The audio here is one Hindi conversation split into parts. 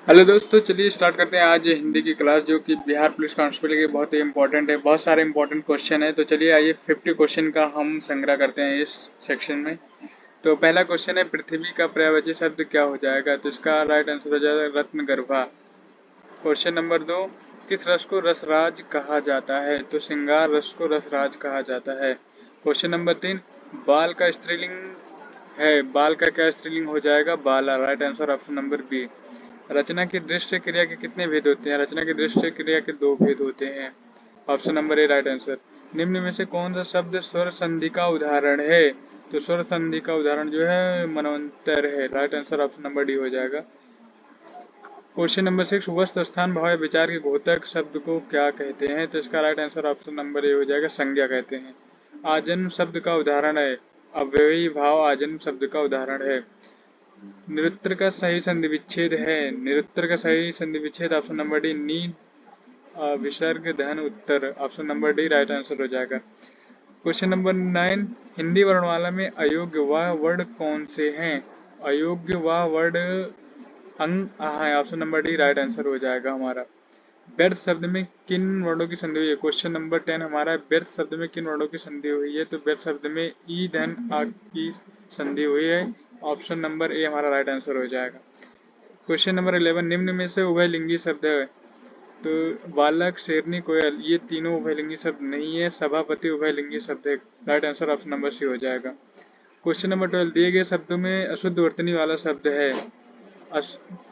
हेलो दोस्तों, चलिए स्टार्ट करते हैं आज हिंदी की क्लास जो कि बिहार पुलिस कांस्टेबल के बहुत ही इंपॉर्टेंट है। बहुत सारे इंपॉर्टेंट क्वेश्चन है, तो चलिए आइए 50 क्वेश्चन का हम संग्रह करते हैं इस सेक्शन में। तो पहला क्वेश्चन है, पृथ्वी का पर्यायवाची शब्द क्या हो जाएगा? तो इसका राइट आंसर हो जाएगा रत्नगर्भा। क्वेश्चन नंबर 2, किस रस को रसराज कहा जाता है? तो श्रृंगार रस को रसराज कहा जाता है। क्वेश्चन नंबर 3, बाल का स्त्रीलिंग है, बाल का क्या स्त्रीलिंग हो जाएगा? बाला। Right answer option number B. रचना की दृश्य क्रिया के कितने भेद होते हैं? रचना की दृश्य क्रिया के 2 भेद होते हैं। Option number A right answer. निम्न में से कौन सा शब्द स्वर संधि का उदाहरण है? तो स्वर संधि का उदाहरण जो है मनवंतर है। Right answer option number D हो जाएगा। क्वेश्चन नंबर 6, वस्तु स्थान भाव या विचार के घोतक शब्द को क्या कहते हैं? तो इसका right answer option number A हो जाएगा, संज्ञा कहते हैं। आजन्म शब्द का उदाहरण है, अव्ययी भाव आजन्म शब्द का उदाहरण है। निरुत्तर का सही संधि विच्छेद है, निरुत्तर का सही संधि विच्छेद ऑप्शन नंबर डी, नी विसर्ग धन उत्तर। Option number D right answer हो जाएगा। क्वेश्चन नंबर 9, हिंदी वर्णमाला में अयोग्य वह वर्ड कौन से हैं? अयोग्य वह वर्ड अंग है। Option number D right answer हो जाएगा हमारा। व्यर्थ शब्द में किन वर्णों की संधि हुई है? क्वेश्चन नंबर 10 हमारा, व्यर्थ शब्द में किन वर्णों की संधि हुई है? तो व्यर्थ शब्द में ई धन आ की संधि हुई है। ऑप्शन नंबर ए हमारा राइट आंसर हो जाएगा। क्वेश्चन नंबर 11, निम्न में से उभयलिंगी शब्द है? तो बालक, शेरनी, कोयल, ये तीनों उभयलिंगी शब्द नहीं है। सभापति उभयलिंगी शब्द है। Right answer option number C हो जाएगा। क्वेश्चन नंबर 12, दिए गए शब्दों में अशुद्ध वर्तनी वाला शब्द है।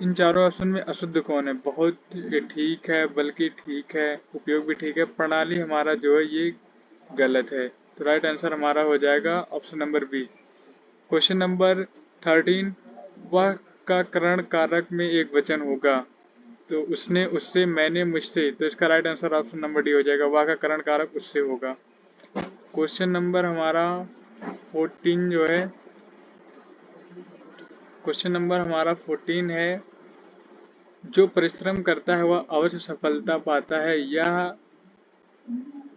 इन चारों ऑप्शन में अशुद्ध कौन है? बहुत ठीक है, बल्कि ठीक है, उपयोग भी ठीक है, प्रणाली हमारा जो है ये गलत है। तो राइट आंसर हमारा हो जाएगा option number B. Question number 13, वह का करण कारक में एक वचन होगा। तो उसने, उससे, मैंने, मुझसे। तो इसका right answer option number D हो जाएगा, वह का करण कारक उससे होगा। क्वेश्चन नंबर हमारा 14 जो है, क्वेश्चन नंबर हमारा 14 है, जो परिश्रम करता है वह अवश्य सफलता पाता है। यह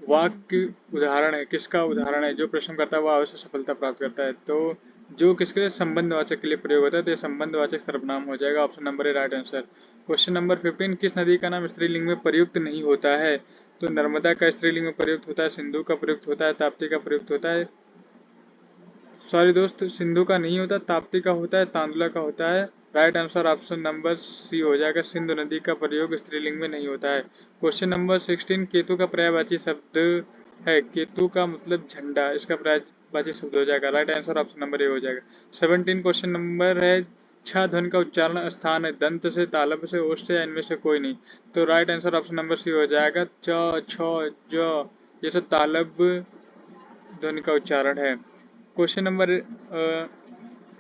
वाक्य उदाहरण है, किसका उदाहरण है? जो परिश्रम करता है वह अवश्य सफलता प्राप्त करता है। तो जो किसके लिए? संबंधवाचक के लिए प्रयोग होता है, तो संबंधवाचक सर्वनाम हो जाएगा। Option number A right answer. Question number 15, किस नदी का नाम स्त्रीलिंग में प्रयुक्त नहीं होता है? तो नर्मदा का स्त्रीलिंग में प्रयुक्त होता है, सिंधु का प्रयुक्त होता है, ताप्ती का प्रयुक्त होता है। सॉरी दोस्त, सिंधु का नहीं होता, ताप्ती का होता है, तांदुला का होता है। Right answer option number C हो जाएगा, सिंधु नदी का प्रयोग स्त्रीलिंग में नहीं होता है। क्वेश्चन नंबर 16, केतु का पर्यायवाची शब्द है। केतु का मतलब झंडा, इसका पर्यायवाची शब्द हो जाएगा। Right answer option number A हो जाएगा। 17 क्वेश्चन नंबर है, छह ध्वनि का उच्चारण स्थान है, दंत से, तालब से, ओष्ठ से, या इनमें से कोई नहीं। तो right answer option number C हो जाएगा, च, छ, ज, ये सब तालब ध्वनि का उच्चारण है। क्वेश्चन नंबर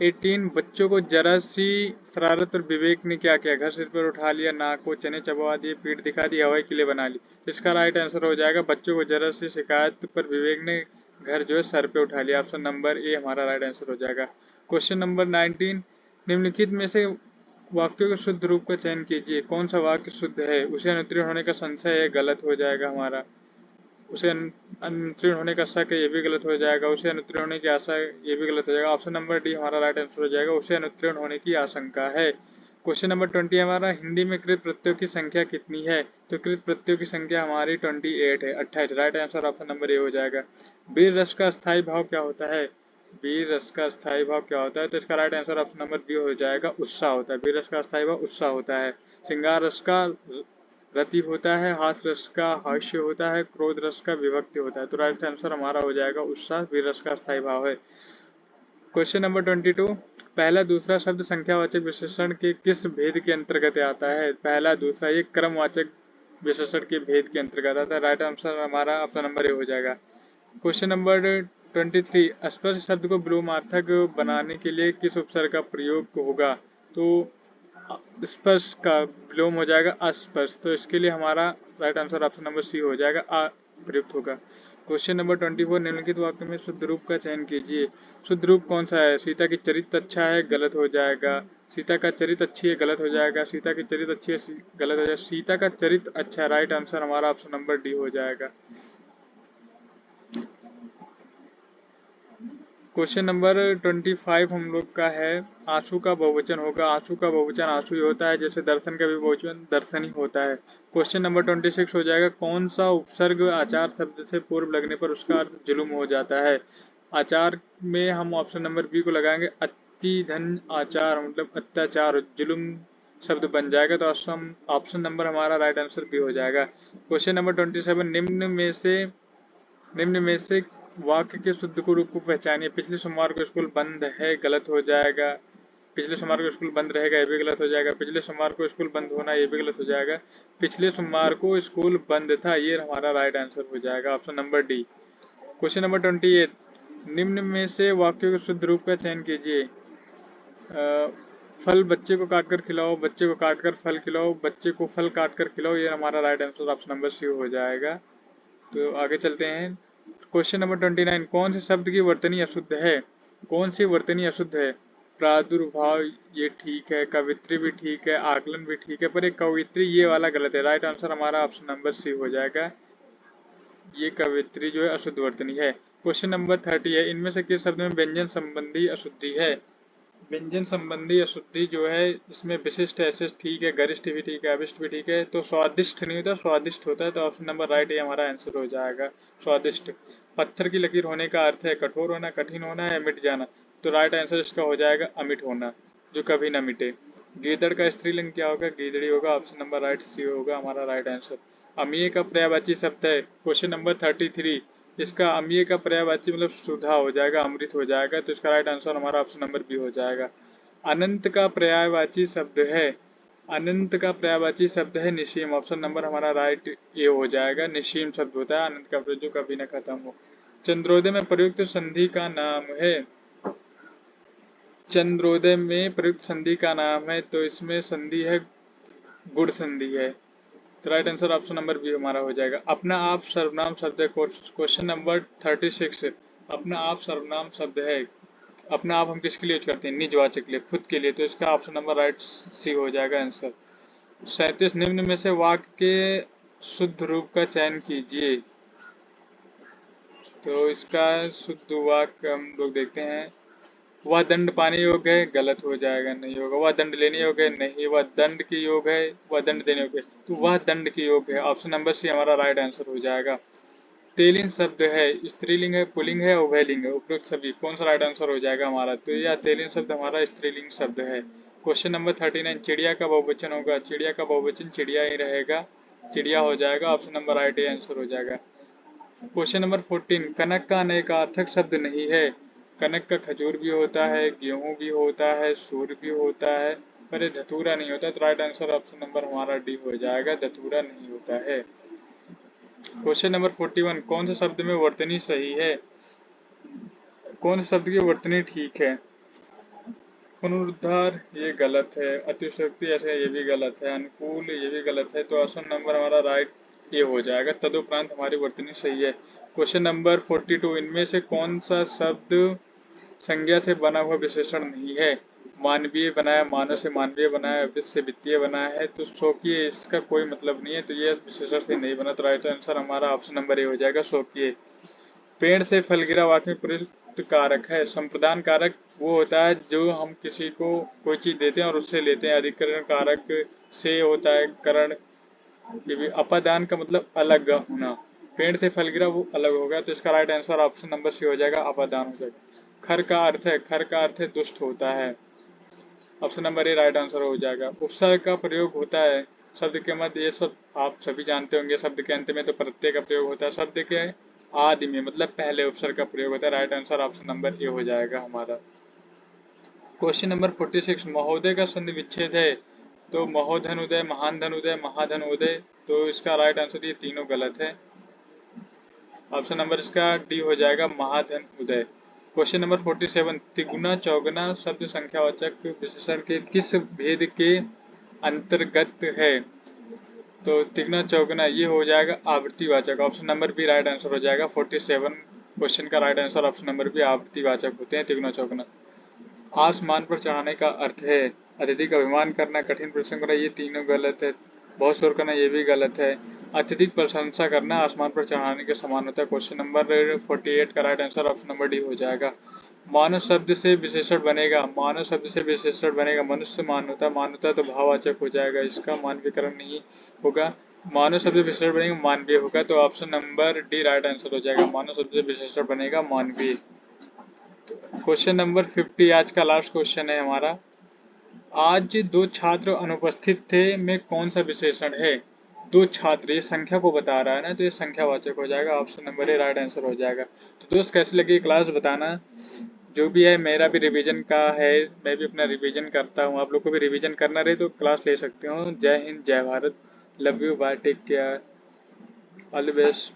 18, बच्चों को जरा सी शरारत पर विवेक ने क्या किया? घर सिर पर उठा लिया, नाक को चने चबवा दिए, पीठ दिखा दी, हवाई किले बना ली। तो इसका राइट आंसर हो जाएगा, बच्चों को जरा सी शिकायत पर विवेक ने घर जो है सर पे उठा लिया। ऑप्शन नंबर ए हमारा राइट आंसर हो जाएगा। क्वेश्चन नंबर 19, निम्नलिखित में से वाक्यों के शुद्ध रूप का चयन कीजिए। कौन सा वाक्य शुद्ध है? उसे अनुत्तीर्ण होने का संशय है, गलत हो जाएगा हमारा। उसे अनुत्तीर्ण होने का शक है, ये भी गलत हो जाएगा। उसे अनुत्तीर्ण होने की आशा है, ये भी गलत हो जाएगा। ऑप्शन नंबर डी हमारा राइट आंसर हो जाएगा, उसे अनुत्तीर्ण होने की आशंका है। क्वेश्चन नंबर 20 हमारा, हिंदी में कृत प्रत्ययों की संख्या कितनी है? तो कृत प्रत्ययों की संख्या हमारी 28 है, 28। Right answer option number A हो जाएगा। वीर रस का स्थायी भाव क्या होता है? वीर रस का स्थायी भाव क्या होता है? तो इसका right answer option number B हो जाएगा, उत्साह होता है। वीर रस का स्थायी भाव उत्साह होता है। श्रृंगार रस का रति होता है, हास रस का हास्य होता है, क्रोध रस का विभक्ति होता है। तो राइट आंसर हमारा हो जाएगा उत्साह, वीर रस का स्थायी भाव है। क्वेश्चन नंबर 22, पहला दूसरा शब्द संख्यावाचक विशेषण के किस भेद के अंतर्गत आता है? पहला दूसरा ये क्रमवाचक विशेषण के भेद के अंतर्गत आता है। राइट आंसर हमारा ऑप्शन नंबर ए हो जाएगा। क्वेश्चन नंबर 23, स्पर्श शब्द को विलोमार्थक बनाने के लिए किस उपसर्ग का प्रयोग होगा? तो स्पर्श का विलोम हो जाएगा अस्पर्श। तो इसके लिए हमारा right answer option number C हो जाएगा, अ प्रयुक्त होगा। क्वेश्चन नंबर 24, निम्नलिखित वाक्य में शुद्ध रूप का चयन कीजिए। शुद्ध रूप कौन सा है? सीता की चरित्र अच्छा है, गलत हो जाएगा। सीता का चरित्र अच्छी है, गलत हो जाएगा। सीता की चरित्र अच्छी है, गलत हो जाएगा। सीता का चरित्र अच्छा है। राइट आंसर हमारा ऑप्शन नंबर डी हो जाएगा। क्वेश्चन नंबर 25 हम लोग का है, आंसू का बहुवचन होगा। आंसू का बहुवचन आंसू ही होता है, जैसे दर्शन का भी बहुवचन दर्शन ही होता है। क्वेश्चन नंबर 26 हो जाएगा, कौन सा उपसर्ग आचार शब्द से पूर्व लगने पर उसका अर्थ जुल्म हो जाता है। आचार में हम ऑप्शन नंबर बी को लगाएंगे, अति धन आचार मतलब अत्याचार, जुल्म शब्द बन जाएगा, तो ऑप्शन नंबर हमारा राइट आंसर बी हो जाएगा। क्वेश्चन नंबर 27, निम्न में से वाक्य के शुद्ध को रूप को पहचानिए। पिछले सोमवार को स्कूल बंद है, गलत हो जाएगा। पिछले सोमवार को स्कूल बंद रहेगा, ये भी गलत हो जाएगा। पिछले सोमवार को स्कूल बंद होना, ये भी गलत हो जाएगा। पिछले सोमवार को स्कूल बंद था, ये हमारा राइट आंसर हो जाएगा, option number D. Question number 28, निम्न में से वाक्यों के शुद्ध रूप का चयन कीजिए। फल बच्चे को काटकर खिलाओ, बच्चे को काटकर फल खिलाओ, बच्चे को फल काटकर खिलाओ, ये हमारा right answer option number C हो जाएगा। तो आगे चलते हैं। क्वेश्चन नंबर 29, कौन से शब्द की वर्तनी अशुद्ध है। कौन सी वर्तनी अशुद्ध है। प्रादुर्भाव ये ठीक है, कवित्री भी ठीक है, आकलन भी ठीक है, पर एक कवित्री ये वाला गलत है। राइट आंसर हमारा ऑप्शन नंबर सी हो जाएगा, ये कवित्री जो है अशुद्ध वर्तनी है। क्वेश्चन नंबर 30 है, इनमें से किस शब्द में व्यंजन संबंधी अशुद्धि है। व्यंजन संबंधी अशुद्धि जो है, इसमें विशिष्ट ऐसे ठीक है, गरिष्ठ भी ठीक है, अभिष्ट भी ठीक है, तो स्वादिष्ट नहीं होता, स्वादिष्ट होता है, तो ऑप्शन नंबर राइट ये हमारा आंसर हो जाएगा, स्वादिष्ट। पत्थर की लकीर होने का अर्थ है कठोर होना, कठिन होना या मिट जाना, तो राइट आंसर इसका हो जाएगा अमिट होना, जो कभी न मिटे। गीदड़ का स्त्रीलिंग क्या होगा, गीदड़ी होगा, ऑप्शन नंबर राइट सी होगा हमारा राइट आंसर। अमीय का पर्यायवाची शब्द है, क्वेश्चन नंबर 33, इसका अमीय का पर्यायवाची मतलब सुधा हो जाएगा, अमृत हो जाएगा, तो इसका राइट आंसर हमारा ऑप्शन नंबर बी हो जाएगा। अनंत का पर्यायवाची शब्द है, अनंत का पर्यायवाची शब्द है निसीम, ऑप्शन नंबर हमारा राइट ए हो जाएगा, निसीम शब्द होता है अनंत का, जो कभी न खत्म हो। चंद्रोदय में प्रयुक्त संधि का नाम है, चंद्रोदय में प्रयुक्त संधि का नाम है, तो इसमें संधि है गुण संधि है, तो right answer option number B हमारा हो जाएगा। अपना आप सर्वनाम शब्द है, क्वेश्चन नंबर 36, अपना आप सर्वनाम शब्द है। अपना आप हम किसके लिए यूज करते हैं, निजवाचक के लिए, खुद के लिए, तो इसका ऑप्शन नंबर राइट सी हो जाएगा आंसर। 37, निम्न में से वाक्य के शुद्ध रूप का चयन कीजिए, तो इसका शुद्ध वाक्य हम लोग देखते हैं। वह दंड पाने योग्य है, गलत हो जाएगा, नहीं होगा। वह दंड लेने योग्य है, नहीं। वह दंड के योग है, वह दंड देने योग्य है, तो वह दंड के योग्य है, ऑप्शन नंबर सी हमारा राइट आंसर हो जाएगा। तेलिंग शब्द है, स्त्रीलिंग है, पुल्लिंग है, उभयलिंग है, उपयुक्त सभी, कौन सा राइट आंसर हो जाएगा हमारा, तो यह तेलिंग शब्द हमारा स्त्रीलिंग शब्द है। क्वेश्चन नंबर 39, चिड़िया का बहुवचन होगा, चिड़िया का बहुवचन चिड़िया ही रहेगा, चिड़िया हो जाएगा, ऑप्शन नंबर राइट आंसर हो जाएगा। क्वेश्चन नंबर 14, कनक का अनेकार्थक शब्द नहीं है। कनक का खजूर भी होता है, गेहूं भी होता है, सूर्य भी होता है, पर ये धतूरा नहीं होता, तो राइट आंसर ऑप्शन नंबर हमारा डी हो जाएगा, धतूरा नहीं होता है। क्वेश्चन नंबर 41, कौन से शब्द में वर्तनी सही है, कौन से शब्द की वर्तनी ठीक है। पुनरुद्धार ये गलत है, अतिशयोक्ति ऐसे ये भी गलत है, अनुकूल ये भी गलत है, तो ऑप्शन नंबर हमारा राइट ये हो जाएगा, तदुपरांत हमारी वर्तनी सही है। क्वेश्चन नंबर 42, इनमें से कौन सा शब्द संज्ञा से बना हुआ विशेषण नहीं है। मानवीय बनाया, मानव से मानवीय बनाया, वित्त से वित्तीय बनाया है, तो स्वकीय इसका कोई मतलब नहीं है, तो ये विशेषण से नहीं बना, तो राइट आंसर हमारा ऑप्शन नंबर ए हो जाएगा, स्वकीय। पेड़ से फल गिरा वाक्य में प्रयुक्त कारक है। संप्रदान कारक वो होता है जो हम किसी को कोई चीज देते हैं और उससे लेते हैं। अधिकरण कारक से होता है करण। ये भी अपादान का मतलब अलग होना, पेड़ से फल गिरा वो अलग हो गया, तो इसका right answer option number C हो जाएगा, अपादान हो जाएगा। खर का अर्थ है, खर का अर्थ है दुष्ट होता है, option number A right answer हो जाएगा। उपसर्ग का प्रयोग होता है शब्द के मध्य, ये सब आप सभी जानते होंगे। शब्द के अंत में तो प्रत्यय का प्रयोग होता है, शब्द के आदि में मतलब पहले उपसर्ग का प्रयोग होता है, right answer option number A हो जाएगा हमारा। क्वेश्चन नंबर 46, महोदय का संधि विच्छेद है, तो महोधन उदय, महान धन उदय, महाधन उदय, तो इसका राइट आंसर ये तीनों गलत है, ऑप्शन नंबर इसका डी हो जाएगा, महाधन उदय। क्वेश्चन नंबर 47, तिगुना चौगुना शब्द संख्यावाचक विशेषण के किस भेद के अंतर्गत है, तो तिगुना चौगुना ये हो जाएगा आवृत्तिवाचक, option number B right answer हो जाएगा। 47 क्वेश्चन का right answer option number B, आवृत्तिवाचक होते हैं तिगुना चौगुना। आसमान पर चढ़ाने का अर्थ है अतिथि का अभिमान करना, कठिन परिश्रम करना, ये तीनों गलत है। बहुत शोर करना ये भी गलत है। अत्यधिक प्रशंसा करना आसमान पर चढ़ाने के समान होता है। क्वेश्चन नंबर 48 का right answer option number D हो जाएगा। मानव शब्द से विशेषण बनेगा, मानव शब्द से विशेषण बनेगा मनुष्य, मानवता, मानवता तो भाववाचक हो जाएगा, इसका मानवीकरण नहीं होगा। मानव शब्द से विशेषण बनेगा मानवीय होगा, तो option number D right answer हो जाएगा। मानव शब्द से विशेषण बनेगा मानवीय। क्वेश्चन नंबर 50 आज का लास्ट क्वेश्चन है हमारा। आज दो छात्र अनुपस्थित थे में कौन सा विशेषण है? दो छात्र, ये संख्या को बता रहा है ना, तो ये संख्यावाचक हो जाएगा। Option number A right answer हो जाएगा। तो दोस्त कैसी लगी क्लास बताना। जो भी है मेरा भी रिवीजन का है, मैं भी अपना रिवीजन करता हूँ। आप लोग को भी रिवीजन करना रहे तो क्लास ले सकते हो। जय हिंद, जय Bharat, love you, bye, take care, all the best.